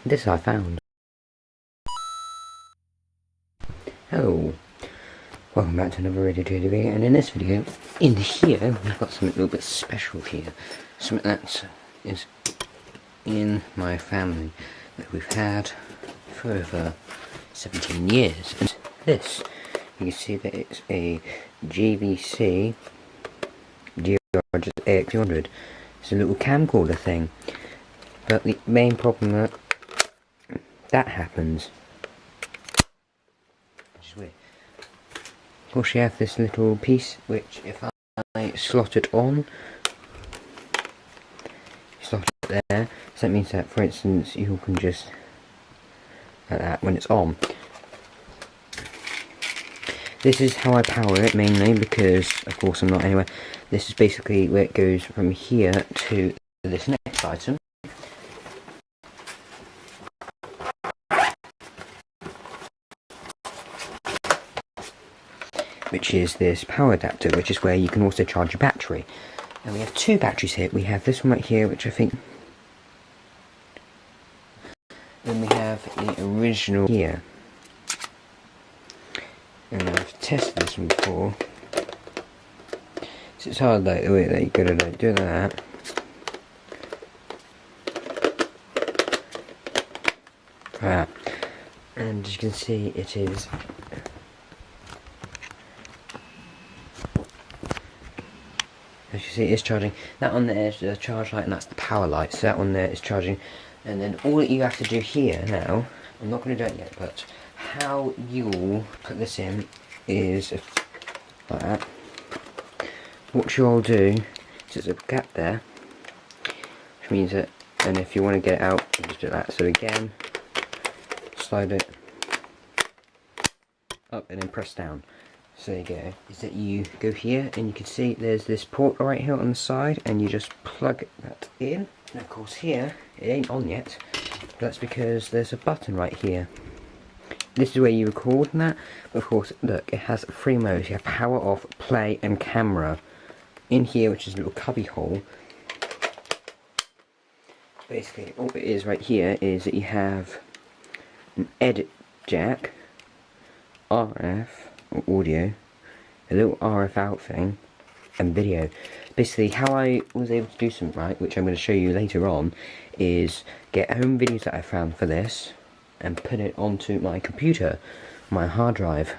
This I found. Hello, welcome back to another RadioTRD video, and in this video, in here, we've got something a little bit special here. Something that is in my family that we've had for over 17 years. And this, you can see that it's a GVC AX200. It's a little camcorder thing. But the main problem that happens, which is weird. Of course, you have this little piece which, if I slot it on, slot it there. So that means that, for instance, you can just like that when it's on. This is how I power it mainly because, of course, I'm not anywhere. This is basically where it goes from here to this next item. Which is this power adapter, which is where you can also charge your battery. And we have two batteries here. We have this one right here, which I think... Then we have the original here. And I've tested this one before. So it's hard, like, the way that you gotta like, do that. Right. And as you can see, it is... As you see, it's charging. That on there is the charge light, and that's the power light. So that one there is charging. And then all that you have to do here now, I'm not going to do it yet, but how you'll put this in is like that. What you'll do is there's a gap there, which means that, and if you want to get it out, you just do that. So again, slide it up and then press down. So there you go, is that you go here and you can see there's this port right here on the side, and you just plug that in. And of course here, it ain't on yet, but that's because there's a button right here. This is where you record and that, but of course, look, it has 3 modes. You have power off, play and camera. In here, which is a little cubby hole. Basically, all it is right here is that you have an edit jack, RF, or audio, a little RF out thing, and video. Basically, how I was able to do something right, which I'm going to show you later on, is get home videos that I found for this and put it onto my computer, my hard drive,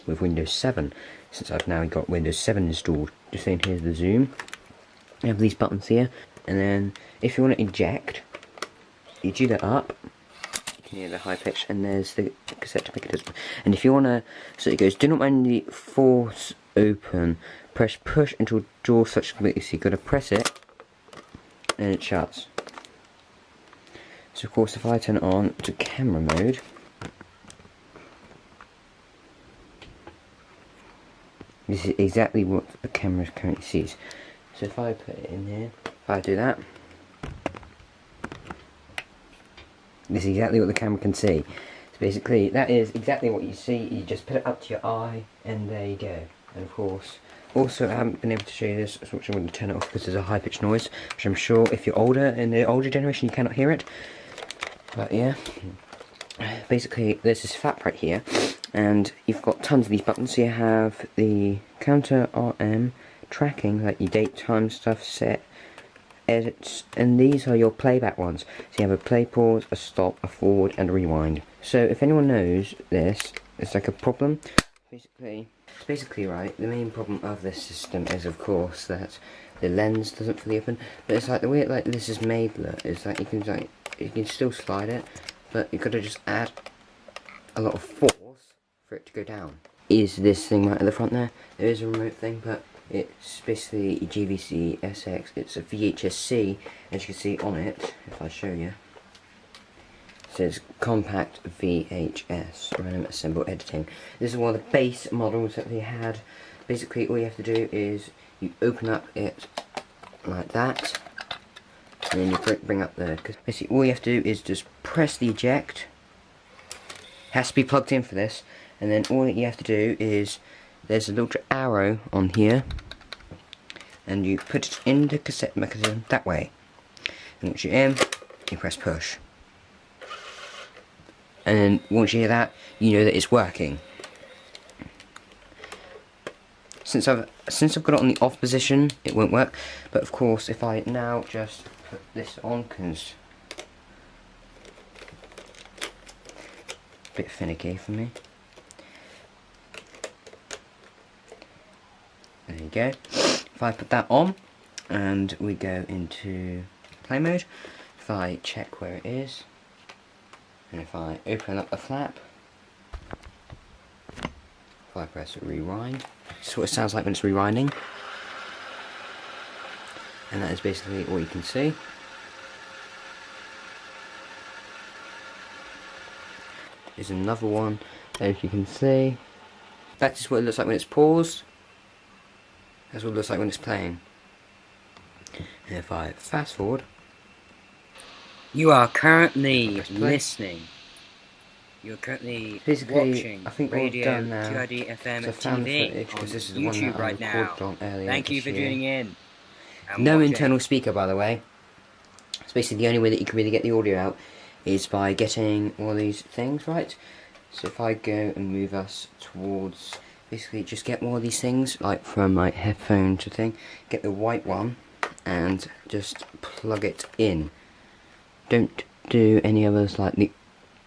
with Windows 7, since I've now got Windows 7 installed. Just saying, here's the zoom. You have these buttons here, and then if you want to eject, you do that up. You can hear the high pitch, and there's the cassette mechanism. And if you want to, so it goes, do not manually force open, press push until jaw such completely. So you've got to press it, and it shuts. So of course, if I turn it on to camera mode, this is exactly what the camera currently sees. So if I put it in here, if I do that, this is exactly what the camera can see. So basically, that is exactly what you see. You just put it up to your eye, and there you go. And of course, also I haven't been able to show you this, which I'm going to turn it off because there's a high pitched noise, which I'm sure if you're older, in the older generation, you cannot hear it. But yeah, basically there's this flap right here, and you've got tons of these buttons. So you have the counter, RM, tracking, like your date, time stuff, set, edits, and these are your playback ones. So you have a play, pause, a stop, a forward, and a rewind. So if anyone knows this, it's like a problem. Basically right, the main problem of this system is of course that the lens doesn't fully open, but it's like the way it, like this is made, look, is that you can still slide it, but you've got to just add a lot of force for it to go down. Is this thing right at the front there? There is a remote thing, but it's basically GVC SX. It's a VHS-C, as you can see on it, if I show you. It says compact VHS, random assemble editing. This is one of the base models that they had. Basically all you have to do is you open up it like that, and then you bring up the, because basically all you have to do is just press the eject. It has to be plugged in for this, and then all that you have to do is, there's a little arrow on here, and you put it in the cassette mechanism that way, and once you're in, you press push. and then once you hear that, you know that it's working. Since I've got it on the off position, it won't work. But of course, if I now just put this on, because a bit finicky for me. There you go. If I put that on, and we go into play mode, if I check where it is, and if I open up the flap, if I press rewind, this is what it sounds like when it's rewinding. And that is basically all you can see. There's another one, as you can see. That is what it looks like when it's paused. That's what it looks like when it's playing. And if I fast forward, you are currently listening. You're currently watching I think RadioTRD FM TV footage, on this is the YouTube one that right I now. recorded on earlier. Thank you for tuning in. No internal speaker, by the way. It's basically the only way that you can really get the audio out is by getting all these things right. So if I go and move us towards, basically just get one of these things, like from my headphone to thing, get the white one and just plug it in. Don't do any others like the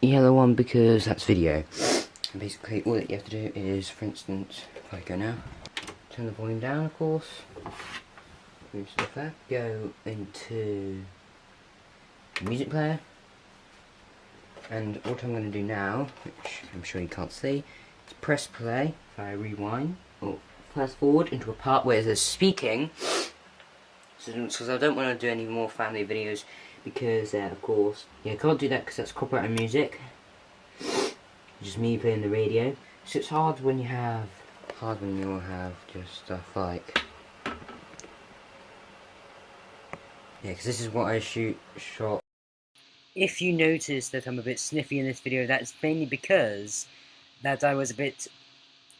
yellow one because that's video. And basically all that you have to do is, for instance, if I go now, turn the volume down, of course, move stuff there, go into the music player, and what I'm going to do now, which I'm sure you can't see, is press play. If I rewind or fast forward into a part where there's speaking, because I don't want to do any more family videos, because of course, yeah, I can't do that because that's copyrighted music. Just me playing the radio. So it's hard when you have just stuff like, yeah, because this is what I shot. If you notice that I'm a bit sniffy in this video, that's mainly because that I was a bit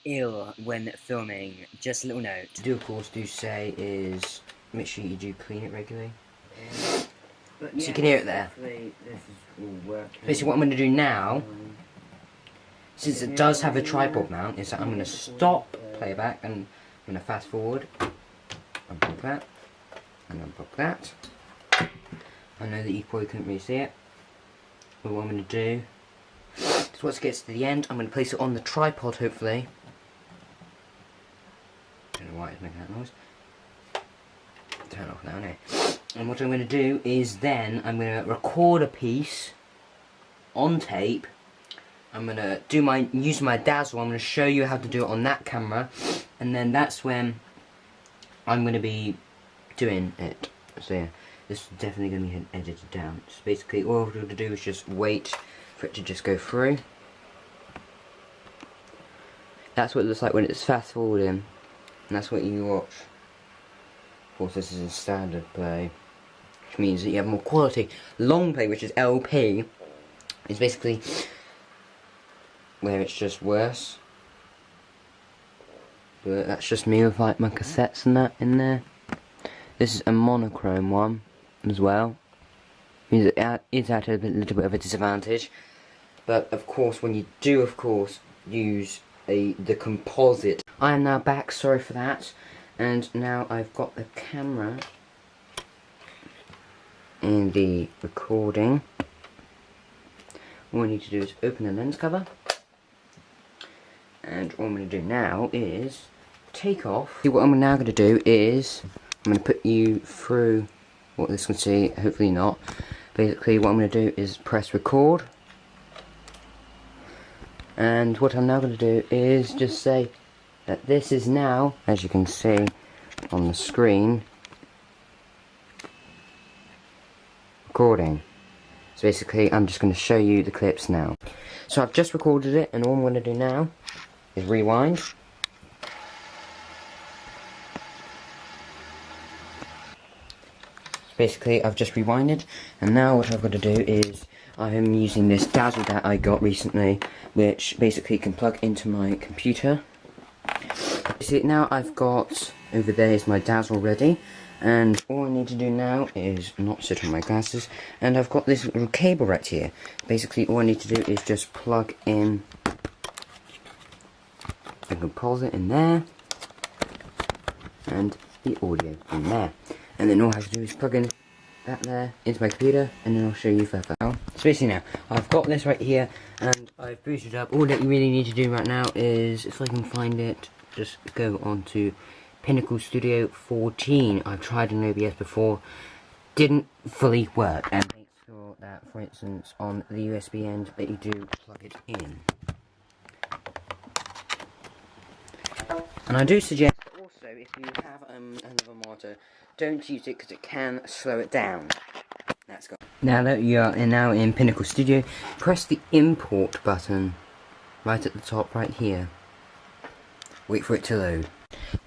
ill when filming. Just a little note. Do of course do say is make sure you do clean it regularly. But so you can hear it there. This is all working. Basically what I'm going to do now, since it does have a tripod mount, is that I'm going to stop playback and I'm going to fast forward, unblock that, and unblock that. I know that you probably couldn't really see it, but what I'm going to do is once it gets to the end, I'm going to place it on the tripod hopefully. I don't know why it's making that noise. Turn off now, no. And what I'm going to do is then I'm going to record a piece on tape. I'm going to use my Dazzle. I'm going to show you how to do it on that camera, and then that's when I'm going to be doing it. So yeah, this is definitely going to be edited down. So basically all I'm going to do is just wait for it to just go through. That's what it looks like when it's fast forwarding, and that's what you watch. Of course, this is in standard play, which means that you have more quality. Long play, which is LP, is basically where it's just worse. But that's just me with like my cassettes and that in there. This is a monochrome one as well. Means it is at a little bit of a disadvantage. But of course, when you do, of course, use the composite. I am now back. Sorry for that. And now I've got the camera in the recording. All I need to do is open the lens cover. And all I'm going to do now is take off. See, what I'm now going to do is I'm going to put you through what this can see, hopefully not. Basically what I'm going to do is press record. And what I'm now going to do is just say that this is now, as you can see on the screen, recording. So basically I'm just going to show you the clips now. So I've just recorded it, and all I'm going to do now is rewind. Basically I've just rewinded, and now what I've got to do is I'm using this Dazzle that I got recently, which basically can plug into my computer. See, now I've got over there is my dazzle ready, and all I need to do now is not sit on my glasses, and I've got this little cable right here. Basically all I need to do is just plug in the composite in there, and the audio in there, and then all I have to do is plug in that there into my computer, and then I'll show you further. So basically now, I've got this right here, and I've boosted up. All that you really need to do right now is, if I can find it, just go on to Pinnacle Studio 14. I've tried an OBS before, didn't fully work, and make sure that, for instance, on the USB end, that you do plug it in. And I do suggest that also, if you have another monitor, don't use it because it can slow it down. That's gone. Now that you are now in Pinnacle Studio, press the import button right at the top right here. Wait for it to load.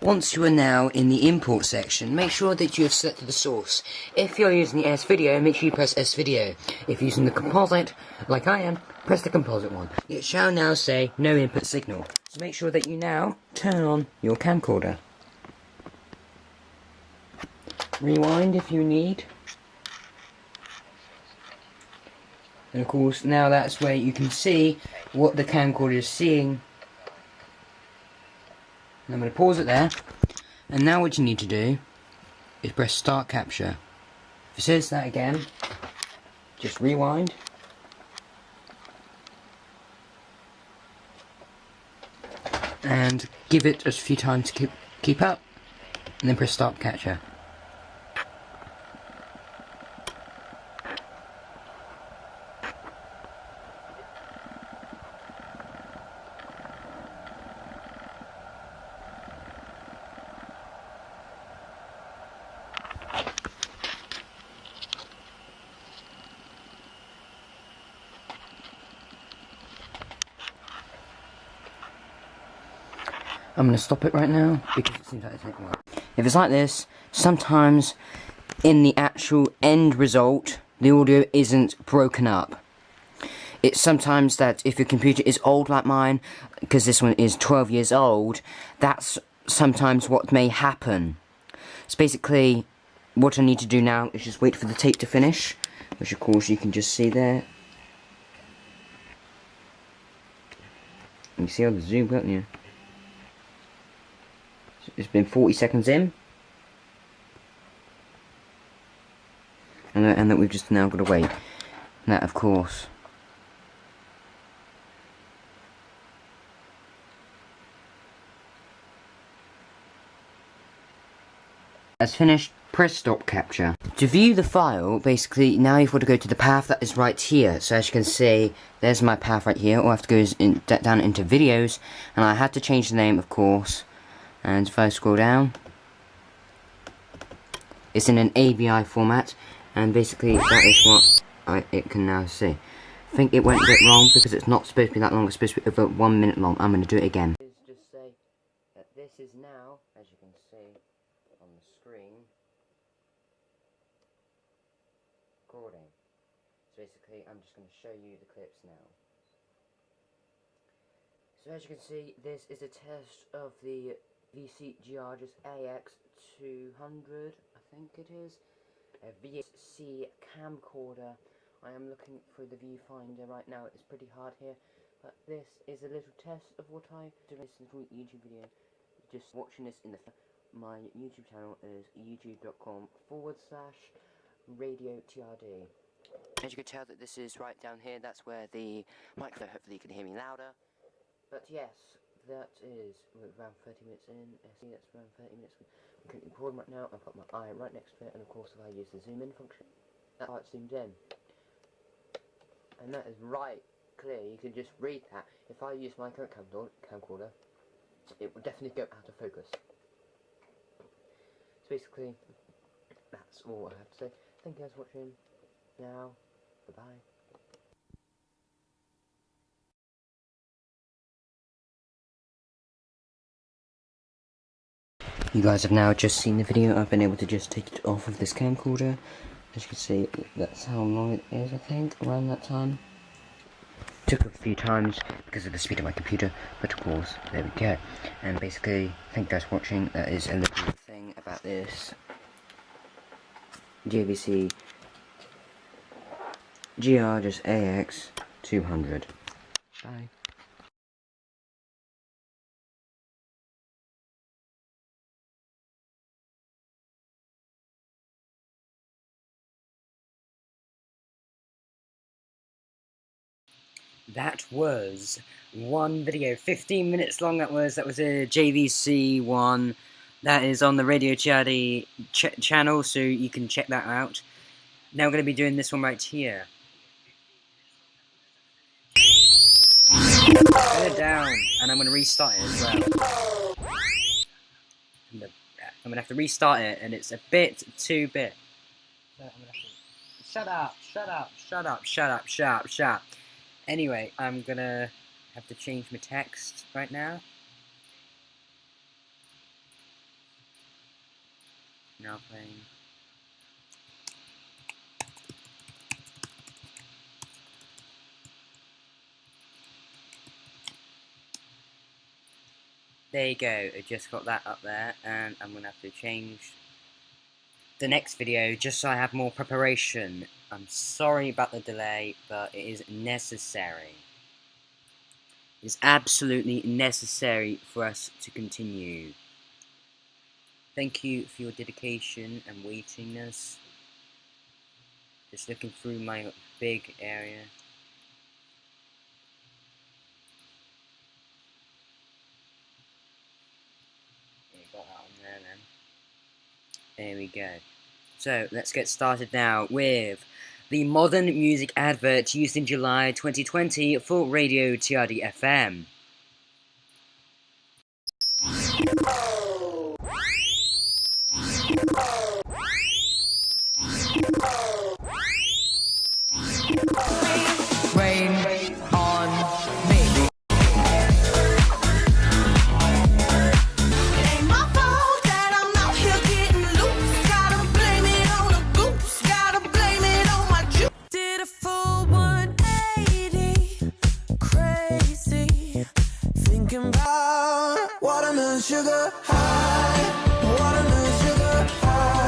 Once you are now in the import section, make sure that you have selected the source. If you're using the S-Video, make sure you press S-Video. If you're using the composite, like I am, press the composite one. It shall now say no input signal. So make sure that you now turn on your camcorder. Rewind if you need. And of course, now that's where you can see what the camcorder is seeing. And I'm going to pause it there. And now what you need to do is press Start Capture. If it says that again, just rewind. And give it a few times to keep up. And then press Start Capture. I'm going to stop it right now because it seems like it's not working. If it's like this, sometimes in the actual end result, the audio isn't broken up. It's sometimes that if your computer is old like mine, because this one is 12 years old, that's sometimes what may happen. So basically, what I need to do now is just wait for the tape to finish, which of course you can just see there. You see all the zoom, can't you? It's been 40 seconds in, and that we've just now got to wait. And that, of course, that's finished. Press Stop Capture. To view the file, basically, now you've got to go to the path that is right here. So as you can see, there's my path right here. All I have to go is down into Videos, and I had to change the name, of course. And if I scroll down, it's in an AVI format, and basically that is what it can now see. I think it went a bit wrong because it's not supposed to be that long, it's supposed to be over 1 minute long. I'm going to do it again. Just say that this is now, as you can see on the screen, recording. So basically I'm just going to show you the clips now. So as you can see, this is a test of the VCGR just AX200, I think it is, a VSC camcorder. I am looking through the viewfinder right now. It's pretty hard here, but this is a little test of what I do. Listen to a YouTube video. Just watching this in my YouTube channel is youtube.com/RadioTRD. As you can tell that this is right down here. That's where the microphone. Hopefully you can hear me louder. But yes, that is around 30 minutes in. See, that's around 30 minutes. I'm currently recording right now. I've got my eye right next to it, and of course, if I use the zoom in function, that's how it zoomed in. And that is right clear. You can just read that. If I use my current camcorder, it would definitely go out of focus. So basically, that's all I have to say. Thank you guys for watching. Now, bye-bye. You guys have now just seen the video. I've been able to just take it off of this camcorder. As you can see, that's how long it is, I think, around that time. took a few times because of the speed of my computer, but of course, there we go. And basically, thank you guys for watching. That is a little thing about this JVC GR just AX 200. Bye. That was one video, 15 minutes long. That was a JVC one. That is on the RadioTRD channel, so you can check that out. Now we're going to be doing this one right here. Turn it down, and I'm going to restart it as well. I'm going to have to restart it, and it's a bit too big. So I'm going to have to... Shut up. Anyway, I'm going to have to change my text right now. Now playing. There you go, I just got that up there, and I'm going to have to change the next video just so I have more preparation. I'm sorry about the delay, but it is necessary. It is absolutely necessary for us to continue. Thank you for your dedication and waitingness. Just looking through my big area. Got that on there then. There we go. So let's get started now with the modern music advert used in July 2020 for RadioTRD FM. Rain on me. It ain't my fault that I'm out here getting loose. Gotta blame it on the goose. Gotta blame it on my juice. Did a full 180, crazy. Thinking about watermelon sugar high, watermelon sugar high.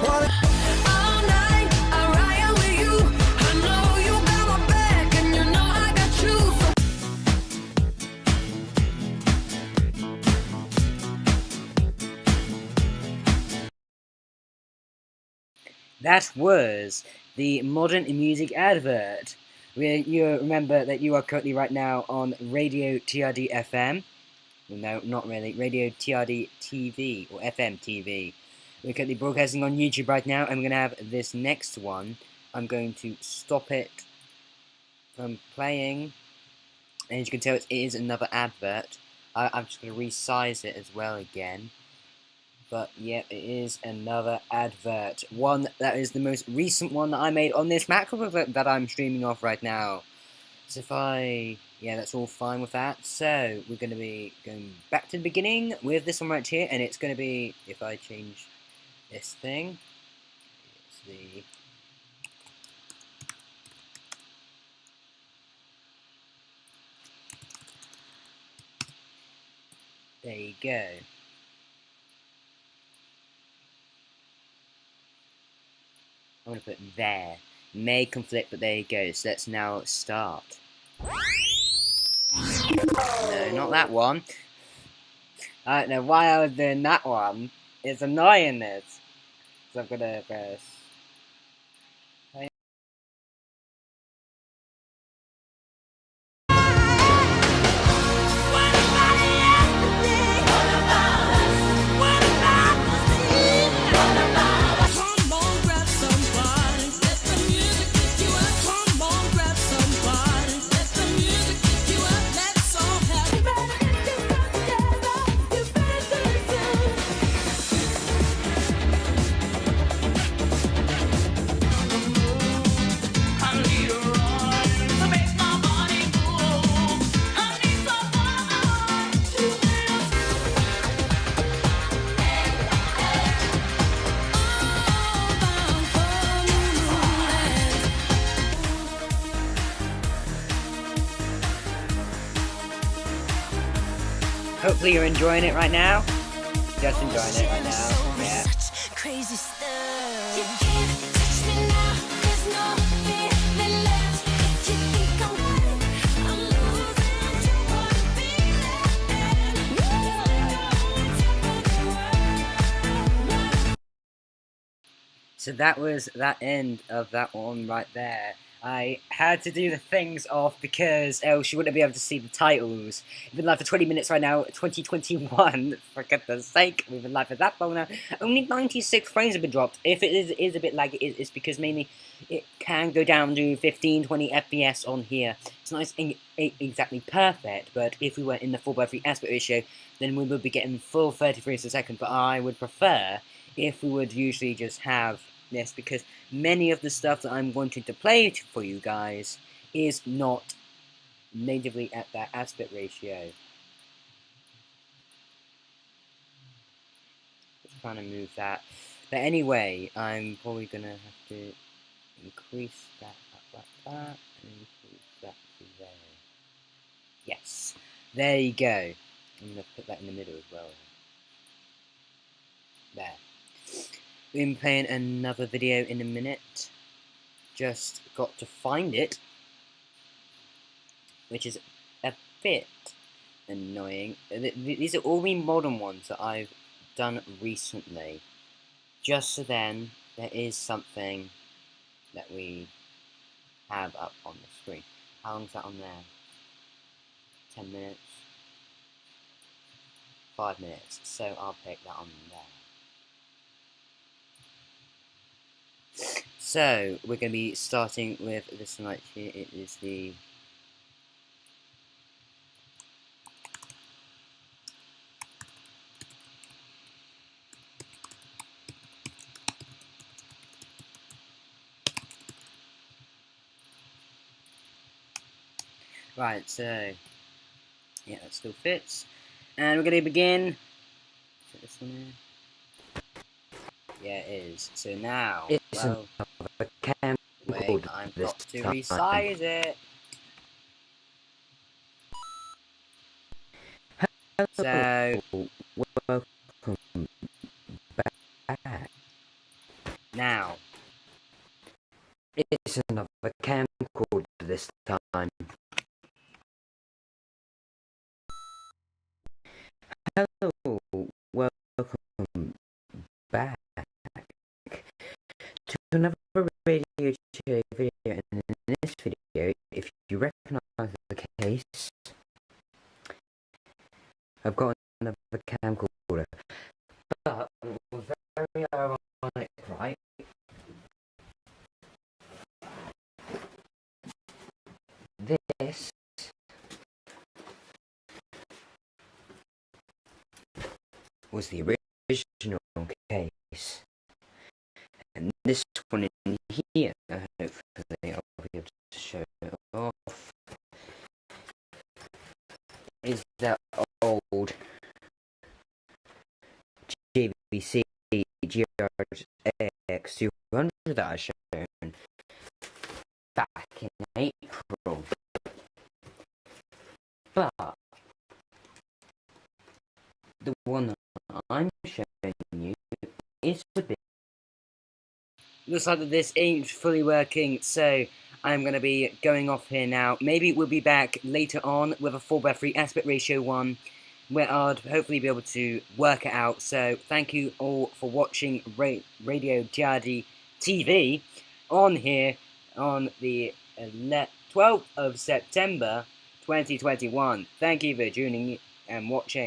All night I ride with you. I know you got my back, and you know I got you. That was the modern music advert. You remember that you are currently right now on RadioTRD FM. Well, no, not really. RadioTRD TV or FM TV. We're currently broadcasting on YouTube right now, and we're going to have this next one. I'm going to stop it from playing. And as you can tell, it is another advert. I'm just going to resize it as well again. But yeah, it is another advert. One that is the most recent one that I made on this MacBook that I'm streaming off right now. So yeah, that's all fine with that. So we're going to be going back to the beginning with this one right here, and it's going to be, if I change this thing, it's the... There you go. I'm going to put there. May conflict, but there you go. So let's now start. No, not that one. I don't know why I was doing that one. It's annoying this. So I'm going to press... Hopefully you're enjoying it right now. Just enjoying it right now. Yeah. Such crazy stuff. You can't touch me now. There's no feeling left. If you think I'm right, I'm losing control of the feeling. So that was that end of that one right there. I had to do the things off because else you wouldn't be able to see the titles. We've been live for 20 minutes right now, 2021. For goodness sake, we've been live for that long now. Only 96 frames have been dropped. If it is a bit laggy, it's because mainly it can go down to 15, 20 FPS on here. It's not exactly perfect, but if we were in the 4:3 aspect ratio, then we would be getting full 30 frames per second. But I would prefer if we would usually just have this, because many of the stuff that I'm wanting to play for you guys is not natively at that aspect ratio. Just trying to move that. But anyway, I'm probably gonna have to increase that up like that and increase that to there. Yes, there you go. I'm gonna put that in the middle as well. There. We've been playing another video in a minute. Just got to find it, which is a bit annoying. These are all the modern ones that I've done recently. Just so then there is something that we have up on the screen. How long is that on there? 10 minutes? 5 minutes. So I'll pick that on there. So we're going to be starting with this one right here. It is the right. So yeah, that still fits, and we're going to begin. Is it this one here? Yeah, it is. So now, It's well, a cam wait, called I've this got to time. resize it. So Welcome back. now, It's another camcorder this time. Hello, welcome back to another RadioTRD video. And in this video, if you recognise the case, I've got another camcorder, but very ironic, right? This was the original case, and this one in here, hopefully I'll be able to show it off, is that old JVC GRX200 that I shown back in April. But the one that I'm showing you is a bit. looks like that this ain't fully working, so I'm going to be going off here now. Maybe we'll be back later on with a 4:3 aspect ratio one, where I'd hopefully be able to work it out. So thank you all for watching RadioTRD TV on here on the 12th of September 2021. Thank you for tuning in and watching.